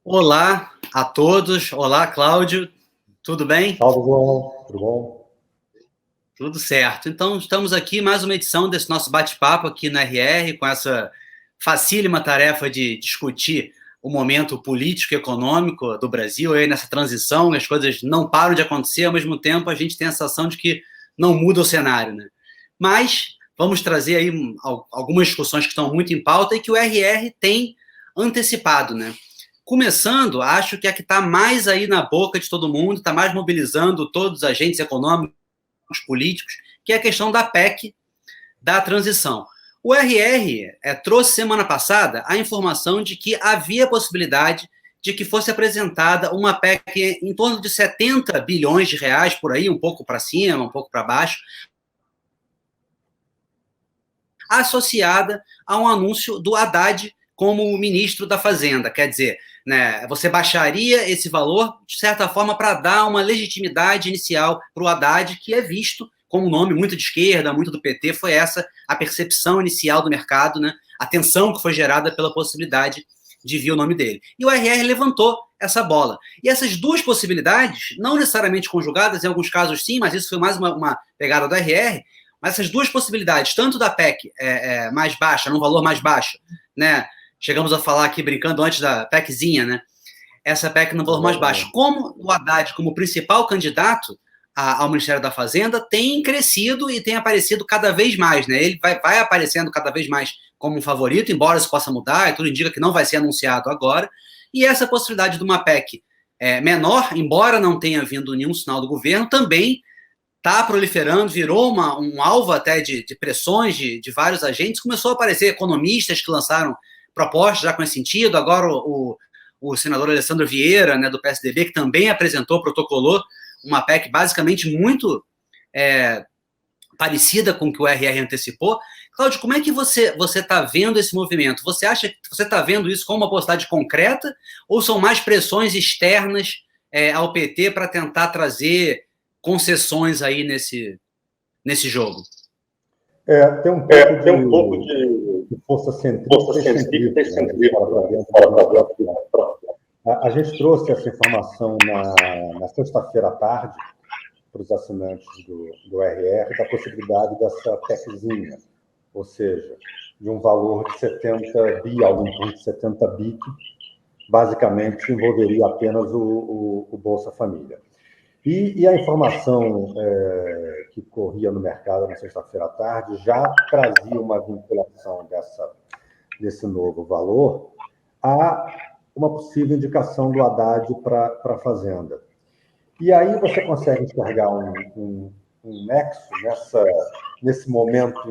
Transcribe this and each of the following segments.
Olá a todos. Olá, Cláudio. Tudo bem? Salve, João. Tudo bom? Tudo certo. Então, estamos aqui mais uma edição desse nosso bate-papo aqui na RR, com essa facílima tarefa de discutir o momento político e econômico do Brasil, aí nessa transição, as coisas não param de acontecer, ao mesmo tempo a gente tem a sensação de que não muda o cenário, né? Mas vamos trazer aí algumas discussões que estão muito em pauta e que o RR tem antecipado, né? Começando, acho que a que está mais aí na boca de todo mundo, está mais mobilizando todos os agentes econômicos, políticos, que é a questão da PEC da transição. O RR trouxe semana passada a informação de que havia possibilidade de que fosse apresentada uma PEC em torno de 70 bilhões de reais, por aí, um pouco para cima, um pouco para baixo, associada a um anúncio do Haddad como ministro da Fazenda. Quer dizer, né, você baixaria esse valor, de certa forma, para dar uma legitimidade inicial para o Haddad, que é visto como um nome muito de esquerda, muito do PT. Foi essa a percepção inicial do mercado, né, a tensão que foi gerada pela possibilidade de vir o nome dele. E o RR levantou essa bola. E essas duas possibilidades, não necessariamente conjugadas, em alguns casos sim, mas isso foi mais uma pegada do RR, mas essas duas possibilidades, tanto da PEC mais baixa, num valor mais baixo, né? Chegamos a falar aqui brincando antes da PECzinha, né? Essa PEC no valor mais baixo, como o Haddad, como principal candidato ao Ministério da Fazenda, tem crescido e tem aparecido cada vez mais, né? Ele vai aparecendo cada vez mais como um favorito, embora isso possa mudar, e tudo indica que não vai ser anunciado agora. E essa possibilidade de uma PEC menor, embora não tenha vindo nenhum sinal do governo, também está proliferando, virou um alvo até de pressões de vários agentes. Começou a aparecer economistas que lançaram propostas já com esse sentido. Agora o senador Alessandro Vieira, né, do PSDB, que também apresentou, protocolou uma PEC basicamente muito parecida com o que o RR antecipou. Cláudio, como é que você está vendo esse movimento? Você acha que você está vendo isso como uma possibilidade concreta ou são mais pressões externas ao PT para tentar trazer concessões aí nesse jogo? Tem um pouco de força centrífuga para dentro. A gente trouxe essa informação na sexta-feira à tarde para os assinantes do RR da possibilidade dessa PECzinha, ou seja, de um valor de 70 bi, algo em torno de 70 bi, que basicamente envolveria apenas o Bolsa Família. E a informação que corria no mercado na sexta-feira à tarde já trazia uma vinculação desse novo valor a uma possível indicação do Haddad para a Fazenda. E aí você consegue enxergar um nexo nesse momento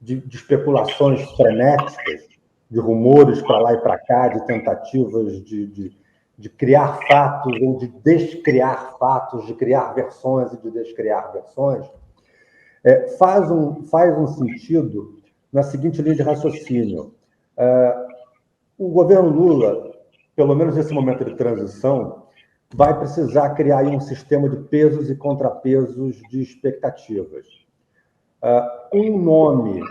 de especulações frenéticas, de rumores para lá e para cá, de tentativas de criar fatos ou de descriar fatos, de criar versões e de descriar versões, faz um sentido na seguinte linha de raciocínio. O governo Lula, pelo menos nesse momento de transição, vai precisar criar aí um sistema de pesos e contrapesos de expectativas. Um nome,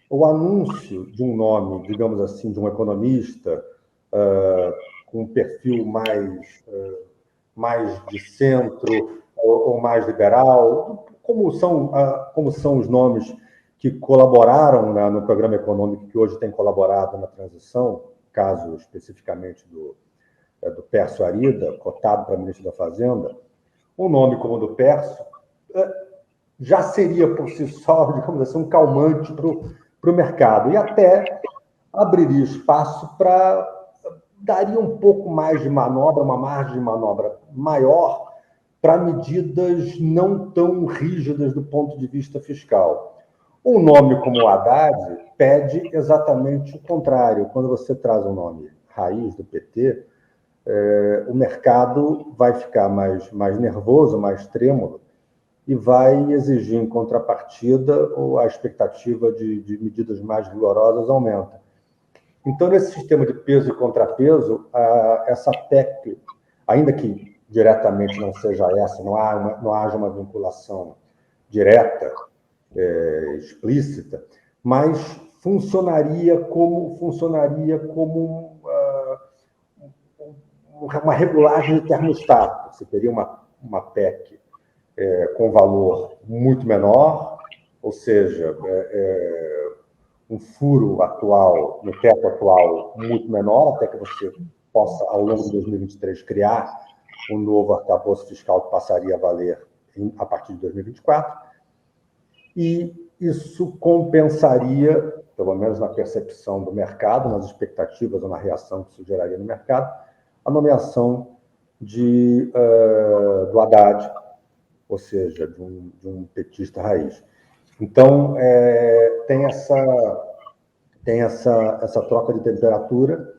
o anúncio de um nome, digamos assim, de um economista com um perfil mais de centro ou mais liberal, como são os nomes que colaboraram no programa econômico que hoje tem colaborado na transição, caso especificamente do Pércio Arida, cotado para ministro da Fazenda. Um nome como o do Pércio já seria por si só, digamos assim, um calmante para o mercado e até abriria espaço daria um pouco mais de manobra, uma margem de manobra maior para medidas não tão rígidas do ponto de vista fiscal. Um nome como o Haddad pede exatamente o contrário. Quando você traz um nome raiz do PT, o mercado vai ficar mais nervoso, mais trêmulo, e vai exigir em contrapartida a expectativa de medidas mais rigorosas aumenta. Então, nesse sistema de peso e contrapeso, essa PEC, ainda que diretamente não seja essa, não haja uma vinculação direta, explícita, mas funcionaria como uma regulagem de termostato. Você teria uma PEC com valor muito menor, ou seja, um furo atual, no teto atual, muito menor, até que você possa, ao longo de 2023, criar um novo arcabouço fiscal que passaria a valer a partir de 2024. E isso compensaria, pelo menos na percepção do mercado, nas expectativas ou na reação que isso geraria no mercado, a nomeação do Haddad, ou seja, de um petista raiz. Então, tem essa troca de temperatura,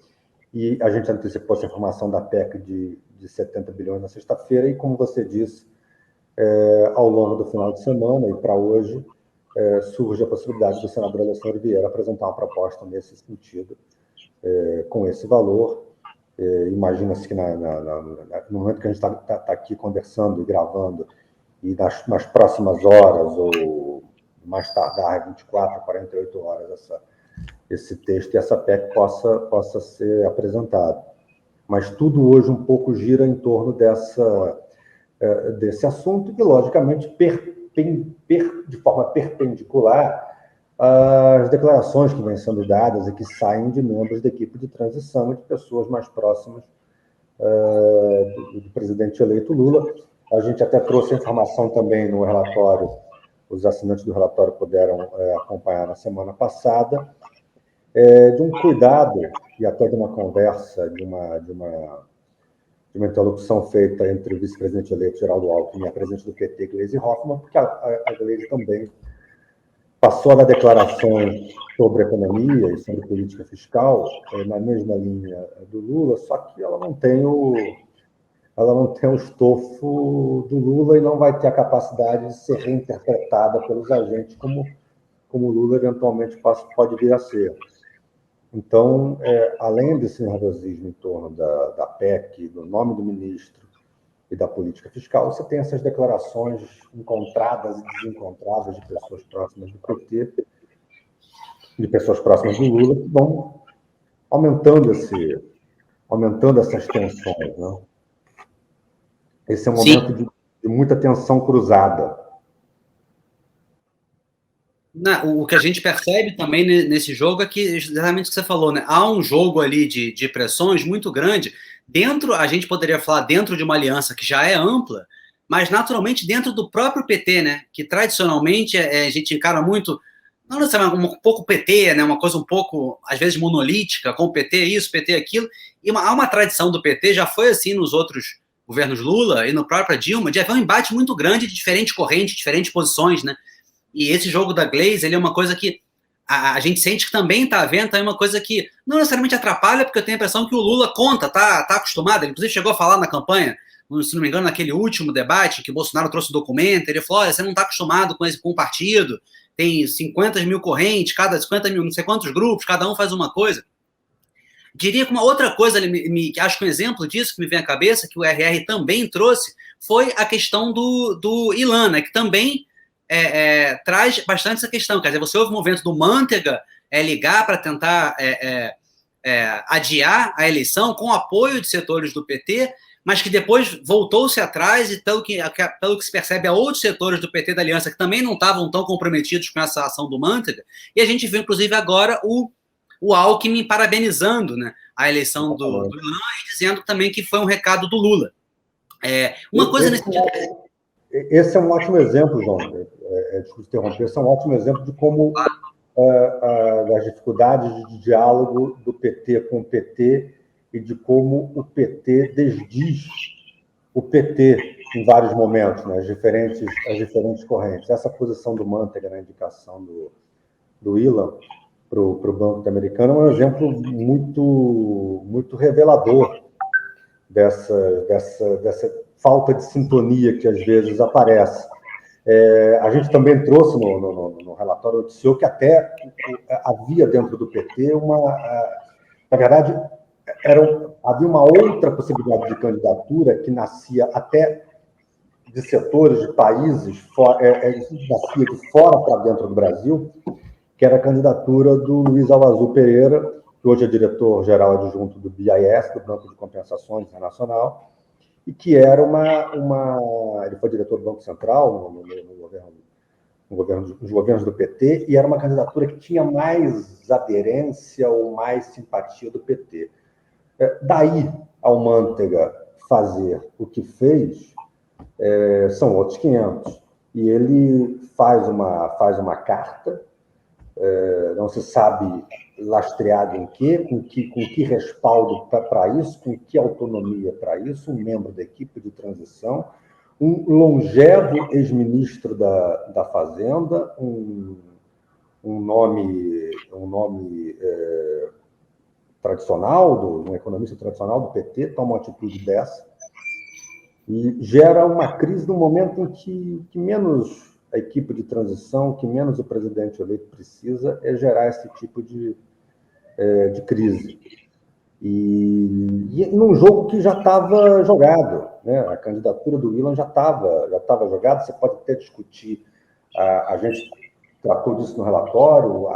e a gente antecipou essa informação da PEC de 70 bilhões na sexta-feira, e, como você disse, ao longo do final de semana e para hoje, surge a possibilidade do senador Alessandro Vieira apresentar uma proposta nesse sentido, com esse valor. Imagina-se que no momento que a gente está aqui conversando e gravando, e nas próximas horas, ou mais tardar 24 a 48 horas, esse texto e essa PEC possa ser apresentado. Mas tudo hoje um pouco gira em torno desse assunto e, logicamente, de forma perpendicular às declarações que vêm sendo dadas e que saem de membros da equipe de transição e de pessoas mais próximas do presidente eleito Lula. A gente até trouxe a informação também no relatório, os assinantes do relatório puderam acompanhar na semana passada, de um cuidado e até de uma conversa, de uma interlocução feita entre o vice-presidente eleito Geraldo Alckmin e a presidente do PT, Gleisi Hoffmann, porque a Gleisi também passou a dar declarações sobre economia e sobre política fiscal na mesma linha do Lula, só que ela não tem o estofo do Lula e não vai ter a capacidade de ser reinterpretada pelos agentes como o Lula eventualmente pode vir a ser. Então, além desse nervosismo em torno da PEC, do nome do ministro e da política fiscal, você tem essas declarações encontradas e desencontradas de pessoas próximas do PT, de pessoas próximas do Lula, que vão aumentando essas tensões, né? Esse é um momento de muita tensão cruzada. O que a gente percebe também nesse jogo é que, exatamente o que você falou, né? Há um jogo ali de pressões muito grande. A gente poderia falar dentro de uma aliança que já é ampla, mas naturalmente dentro do próprio PT, né? Que tradicionalmente a gente encara muito, não necessariamente um pouco PT, né? Uma coisa um pouco, às vezes, monolítica, com o PT isso, PT aquilo. E há uma tradição do PT, já foi assim nos outros governos Lula e no próprio Dilma, de haver um embate muito grande de diferentes correntes, diferentes posições, né? E esse jogo da Gleisi, ele é uma coisa que a gente sente que também está havendo, é uma coisa que não necessariamente atrapalha, porque eu tenho a impressão que o Lula tá acostumado, ele inclusive chegou a falar na campanha, se não me engano, naquele último debate, que o Bolsonaro trouxe o documento, ele falou, olha, você não está acostumado com o partido, tem 50 mil correntes, cada 50 mil, não sei quantos grupos, cada um faz uma coisa. Diria que uma outra coisa, que acho que um exemplo disso que me vem à cabeça, que o RR também trouxe, foi a questão do Ilan, né, que também traz bastante essa questão. Quer dizer, você ouve o movimento do Manteiga ligar para tentar adiar a eleição com o apoio de setores do PT, mas que depois voltou-se atrás e, pelo que se percebe, há outros setores do PT da Aliança que também não estavam tão comprometidos com essa ação do Manteiga, e a gente viu, inclusive, agora o Alckmin parabenizando, né, a eleição do Ilan e dizendo também que foi um recado do Lula. Uma coisa nesse sentido... Esse é um ótimo exemplo, João, desculpe interromper, esse é um ótimo exemplo de como as dificuldades de diálogo do PT com o PT e de como o PT desdiz o PT em vários momentos, né, as diferentes correntes. Essa posição do Manteiga na indicação do Ilan para o Banco Americano é um exemplo muito, muito revelador dessa falta de sintonia que às vezes aparece. A gente também trouxe no relatório, noticiou que até havia dentro do PT na verdade, havia uma outra possibilidade de candidatura que nascia até de setores de países, nascia de fora para dentro do Brasil, que era a candidatura do Luiz Alvazu Pereira, que hoje é diretor-geral adjunto do BIS, do Banco de Compensações Internacional, e que era ele foi diretor do Banco Central nos governos do PT, e era uma candidatura que tinha mais aderência ou mais simpatia do PT. Daí ao Mantega fazer o que fez, são outros 500. E ele faz uma carta, não se sabe lastreado em quê, com que respaldo para isso, com que autonomia para isso, um membro da equipe de transição, um longevo ex-ministro da Fazenda, um nome tradicional, um economista tradicional do PT, toma uma atitude dessa e gera uma crise no momento em que menos a equipe de transição, que menos o presidente eleito precisa é gerar esse tipo de crise. E num jogo que já estava jogado, né? A candidatura do Willan já estava jogada. Você pode até discutir, a gente tratou disso no relatório,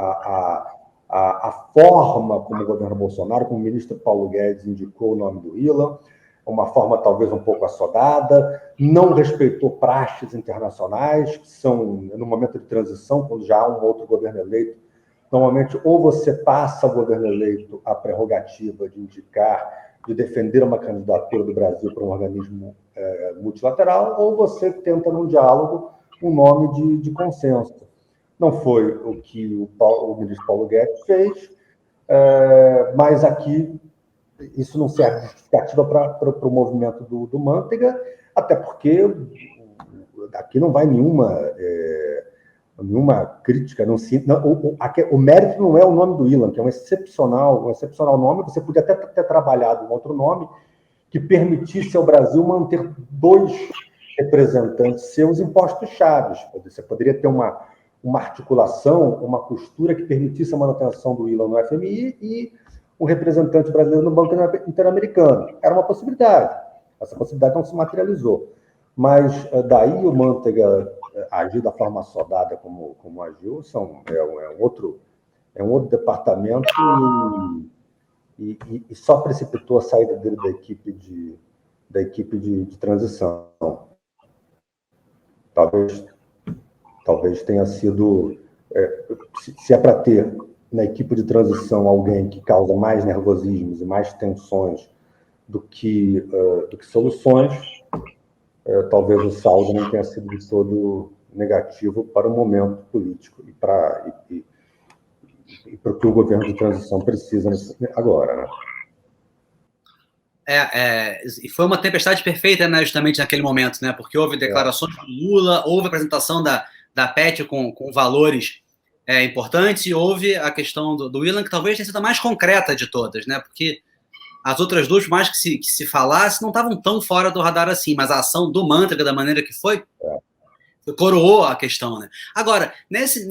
a forma como o governo Bolsonaro, como o ministro Paulo Guedes indicou o nome do Willan, uma forma talvez um pouco assodada, não respeitou praxes internacionais, que são, no momento de transição, quando já há um outro governo eleito, normalmente ou você passa ao governo eleito a prerrogativa de indicar, de defender uma candidatura do Brasil para um organismo multilateral, ou você tenta, num diálogo, um nome de consenso. Não foi o que o ministro Paulo Guedes fez, mas aqui isso não serve de justificativa para o movimento do Mantega, até porque aqui não vai nenhuma crítica. O mérito não é o nome do Willan, que é um excepcional nome. Você podia até ter trabalhado um outro nome que permitisse ao Brasil manter 2 representantes seus em postos chaves. Você poderia ter uma articulação, uma costura que permitisse a manutenção do Willan no FMI e um representante brasileiro no Banco Interamericano. Era uma possibilidade. Essa possibilidade não se materializou. Mas daí o Mantega agir da forma assodada como agiu, é um outro departamento e só precipitou a saída dele da equipe de transição. Talvez tenha sido... se é para ter na equipe de transição alguém que causa mais nervosismos e mais tensões do que soluções, talvez o saldo não tenha sido de todo negativo para o momento político e para o que o governo de transição precisa agora, né? E foi uma tempestade perfeita, né, justamente naquele momento, né? Porque houve declarações do Lula, houve apresentação da PET com valores importantes, e houve a questão do Willan, que talvez tenha sido a mais concreta de todas, né? Porque as outras duas, mais que se falasse, não estavam tão fora do radar assim, mas a ação do Mantega, da maneira que foi, coroou a questão, né? Agora,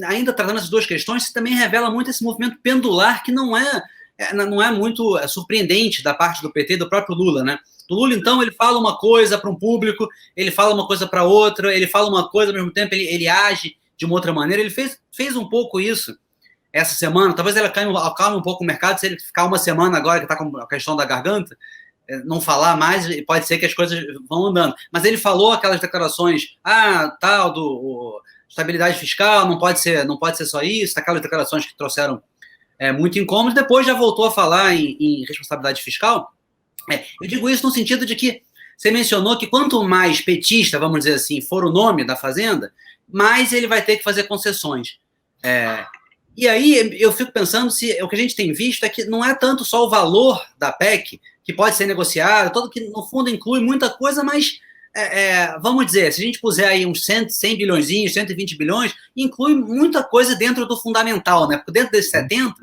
ainda tratando essas duas questões, isso também revela muito esse movimento pendular que não é muito surpreendente da parte do PT e do próprio Lula, né? O Lula, então, ele fala uma coisa para um público, ele fala uma coisa para outra, ele fala uma coisa, ao mesmo tempo ele age de uma outra maneira. Ele fez um pouco isso essa semana. Talvez ele acalme um pouco o mercado, se ele ficar uma semana agora que está com a questão da garganta, não falar mais, pode ser que as coisas vão andando. Mas ele falou aquelas declarações, tal, do estabilidade fiscal, não pode ser só isso, aquelas declarações que trouxeram muito incômodos. Depois já voltou a falar em responsabilidade fiscal. Eu digo isso no sentido de que você mencionou que quanto mais petista, vamos dizer assim, for o nome da Fazenda, mais ele vai ter que fazer concessões. E aí eu fico pensando se o que a gente tem visto é que não é tanto só o valor da PEC, que pode ser negociado, todo que no fundo inclui muita coisa, mas vamos dizer, se a gente puser aí uns 100 bilhões, 120 bilhões, inclui muita coisa dentro do fundamental, né? Porque dentro desses 70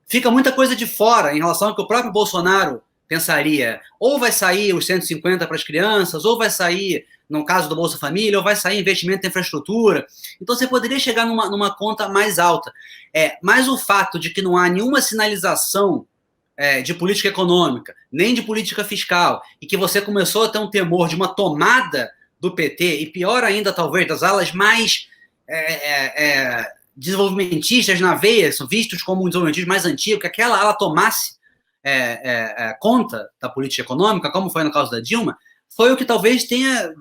fica muita coisa de fora em relação ao que o próprio Bolsonaro pensaria. Ou vai sair os 150 para as crianças, ou vai sair, no caso do Bolsa Família, ou vai sair investimento em infraestrutura. Então você poderia chegar numa conta mais alta. Mas o fato de que não há nenhuma sinalização de política econômica, nem de política fiscal, e que você começou a ter um temor de uma tomada do PT, e pior ainda, talvez, das alas mais desenvolvimentistas na veia, são vistos como um desenvolvimentismo mais antigo, que aquela ala tomasse conta da política econômica, como foi no caso da Dilma, foi o que talvez tenha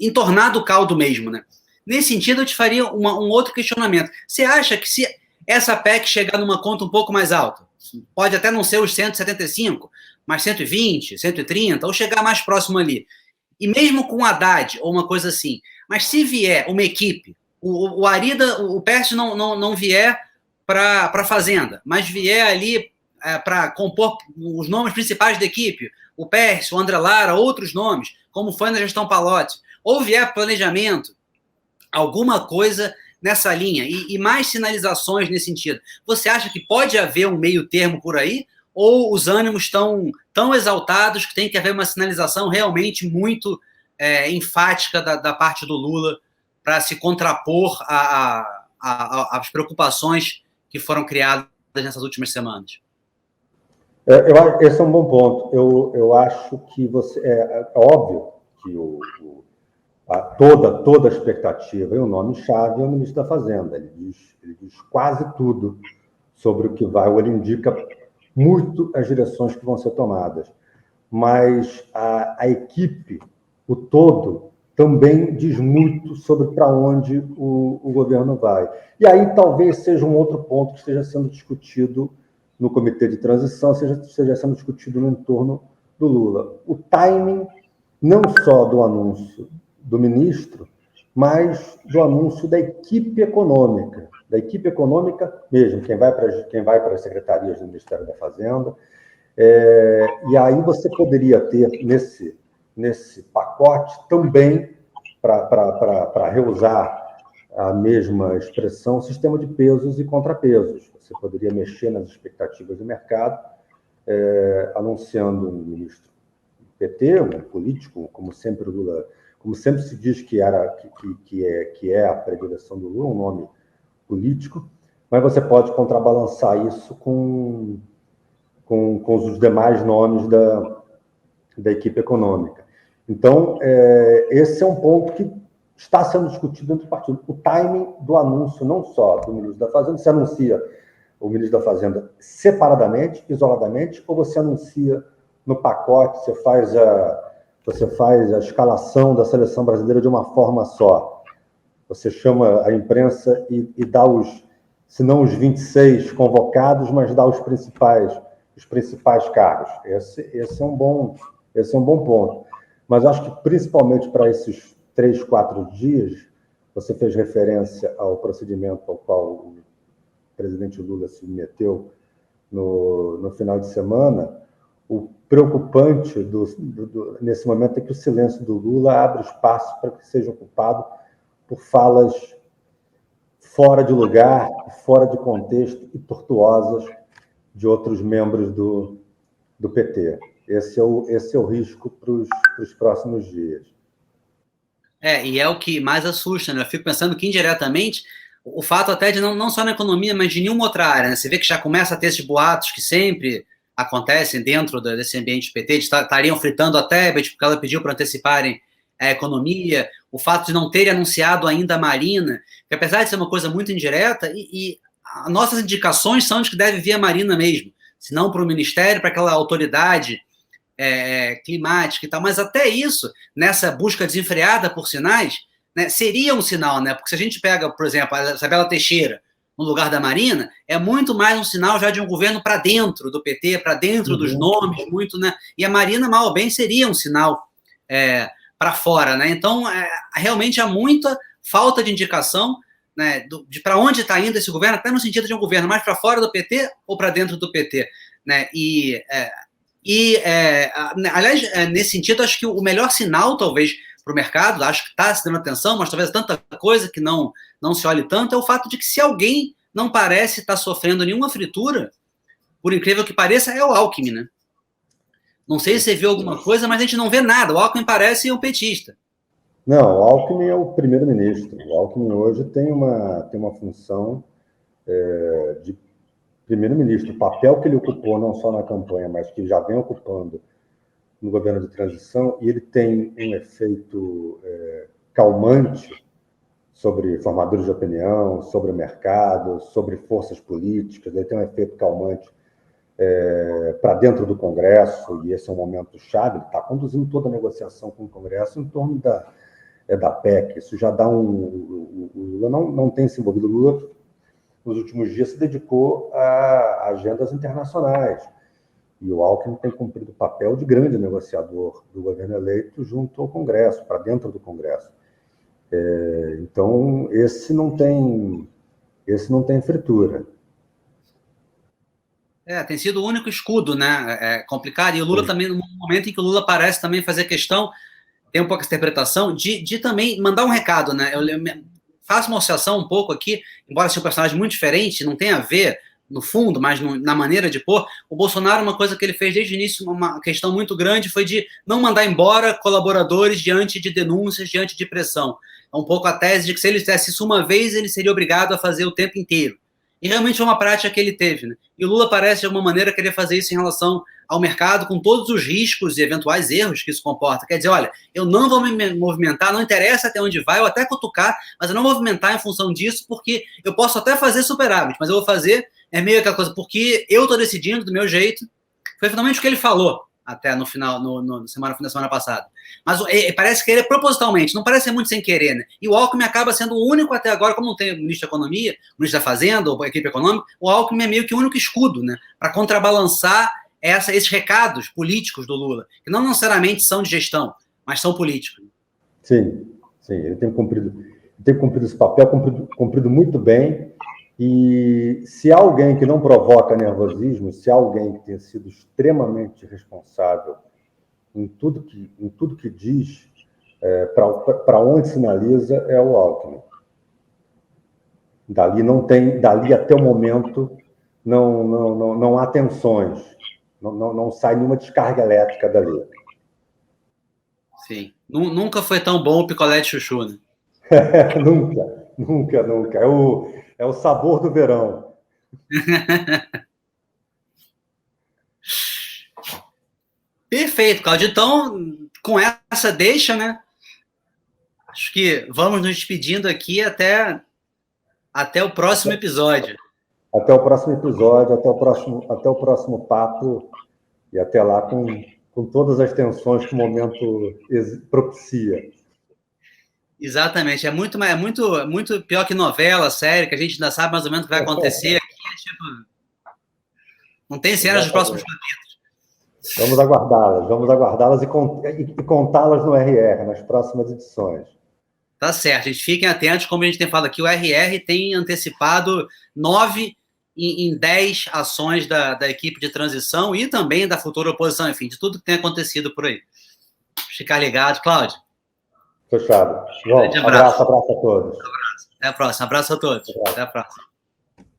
entornado o caldo mesmo, né? Nesse sentido, eu te faria um outro questionamento. Você acha que se essa PEC chegar numa conta um pouco mais alta, pode até não ser os 175, mas 120, 130, ou chegar mais próximo ali, e mesmo com o Haddad, ou uma coisa assim, mas se vier uma equipe, o Arida, o Pércio não vier para a Fazenda, mas vier ali para compor os nomes principais da equipe, o Pércio, o André Lara, outros nomes, como foi na gestão Palotti, ou vier planejamento, alguma coisa nessa linha, e mais sinalizações nesse sentido. Você acha que pode haver um meio termo por aí, ou os ânimos estão tão exaltados que tem que haver uma sinalização realmente muito enfática da parte do Lula para se contrapor às preocupações que foram criadas nessas últimas semanas? Esse é um bom ponto. Eu acho que é óbvio que toda a expectativa, e o nome-chave é o ministro da Fazenda. Ele diz quase tudo sobre o que vai, ou ele indica muito as direções que vão ser tomadas. Mas a equipe, o todo, também diz muito sobre para onde o governo vai. E aí talvez seja um outro ponto que esteja sendo discutido no comitê de transição, esteja sendo discutido no entorno do Lula. O timing, não só do anúncio do ministro, mas do anúncio da equipe econômica mesmo, quem vai para as secretarias do Ministério da Fazenda. E aí você poderia ter nesse pacote também, para reusar a mesma expressão, sistema de pesos e contrapesos. Você poderia mexer nas expectativas do mercado, anunciando um ministro do PT, um político, como sempre o Lula, como sempre se diz que é a predileção do Lula, um nome político, mas você pode contrabalançar isso com os demais nomes da equipe econômica. Então, esse é um ponto que está sendo discutido entre os partidos. O timing do anúncio, não só do ministro da Fazenda, você anuncia o ministro da Fazenda separadamente, isoladamente, ou você anuncia no pacote, você faz a escalação da seleção brasileira de uma forma só. Você chama a imprensa e dá se não os 26 convocados, mas dá os principais cargos. Esse é um bom ponto. Mas acho que, principalmente para esses 3, 4 dias, você fez referência ao procedimento ao qual o presidente Lula se meteu no final de semana. O preocupante nesse momento é que o silêncio do Lula abre espaço para que seja ocupado por falas fora de lugar, fora de contexto e tortuosas de outros membros do PT. Esse é o risco para os próximos dias. E é o que mais assusta, né? Eu fico pensando que, indiretamente, o fato até de não só na economia, mas de nenhuma outra área, né? Você vê que já começa a ter esses boatos que sempre acontecem dentro desse ambiente PT, estariam fritando a Tebet, porque ela pediu para anteciparem a economia, o fato de não terem anunciado ainda a Marina, que apesar de ser uma coisa muito indireta, e as nossas indicações são de que deve vir a Marina mesmo, se não para o Ministério, para aquela autoridade climática e tal, mas até isso, nessa busca desenfreada por sinais, né, seria um sinal, né? Porque se a gente pega, por exemplo, a Isabela Teixeira no lugar da Marina, é muito mais um sinal já de um governo para dentro do PT, para dentro dos nomes, muito, né? E a Marina, mal ou bem, seria um sinal para fora, né? Então, realmente há muita falta de indicação, né, de para onde está indo esse governo, até no sentido de um governo mais para fora do PT ou para dentro do PT, né? Aliás, nesse sentido, acho que o melhor sinal, talvez, para o mercado, acho que está se dando atenção, mas talvez tanta coisa que não se olhe tanto, é o fato de que se alguém não parece estar sofrendo nenhuma fritura, por incrível que pareça, é o Alckmin, né? Não sei se você viu alguma coisa, mas a gente não vê nada. O Alckmin parece um petista. Não, o Alckmin é o primeiro-ministro. O Alckmin hoje tem uma função de primeiro-ministro. O papel que ele ocupou, não só na campanha, mas que já vem ocupando no governo de transição, e ele tem um efeito calmante sobre formadores de opinião, sobre o mercado, sobre forças políticas. Ele tem um efeito calmante para dentro do Congresso, e esse é um momento chave. Ele está conduzindo toda a negociação com o Congresso em torno da PEC. Isso já dá o Lula não tem se envolvido. O Lula, nos últimos dias, se dedicou a agendas internacionais. E o Alckmin tem cumprido o papel de grande negociador do governo eleito junto ao Congresso, para dentro do Congresso. Então, esse não tem fritura. Tem sido o único escudo, né? É complicado. E o Lula também, no momento em que o Lula parece também fazer questão, tem um pouco essa interpretação, de também mandar um recado, né? Eu faço uma associação um pouco aqui, embora seja um personagem muito diferente, não tem a ver no fundo, mas na maneira de pôr. O Bolsonaro, uma coisa que ele fez desde o início, uma questão muito grande, foi de não mandar embora colaboradores diante de denúncias, diante de pressão. É um pouco a tese de que se ele fizesse isso uma vez, ele seria obrigado a fazer o tempo inteiro. E realmente foi uma prática que ele teve, né? E o Lula parece, de alguma maneira, querer fazer isso em relação ao mercado, com todos os riscos e eventuais erros que isso comporta. Quer dizer, olha, eu não vou me movimentar, não interessa até onde vai, eu até cutucar, mas eu não vou movimentar em função disso, porque eu posso até fazer superávit, mas eu vou fazer meio aquela coisa, porque eu estou decidindo do meu jeito. Foi finalmente o que ele falou, até no final, na semana passada. Mas parece que ele é propositalmente, não parece ser muito sem querer, né? E o Alckmin acaba sendo o único até agora, como não tem o ministro da Economia, o ministro da Fazenda, ou a equipe econômica, o Alckmin é meio que o único escudo, né? Para contrabalançar esses recados políticos do Lula, que não necessariamente são de gestão, mas são políticos. Sim, ele tem cumprido esse papel, cumprido muito bem. E se há alguém que não provoca nervosismo, se há alguém que tem sido extremamente responsável em tudo que diz, para onde sinaliza, é o Alckmin. Dali até o momento não há tensões, não sai nenhuma descarga elétrica dali. Sim, nunca foi tão bom o picolé de chuchu, né? Nunca. É o sabor do verão. Perfeito, Claudio. Então, com essa deixa, né? Acho que vamos nos despedindo aqui até o próximo episódio. Até o próximo episódio, até o próximo papo, e até lá com todas as tensões que o momento propicia. Exatamente. É muito pior que novela, série, que a gente ainda sabe mais ou menos o que vai acontecer. Aqui é tipo... Não tem cenas dos próximos capítulos. Vamos aguardá-las e contá-las no RR, nas próximas edições. Tá certo, gente. Fiquem atentos, como a gente tem falado aqui, o RR tem antecipado 9 em 10 ações da equipe de transição e também da futura oposição, enfim, de tudo que tem acontecido por aí. Ficar ligado, Cláudio. Fechado. João, abraço a todos. Até a próxima. Abraço a todos. Até a próxima.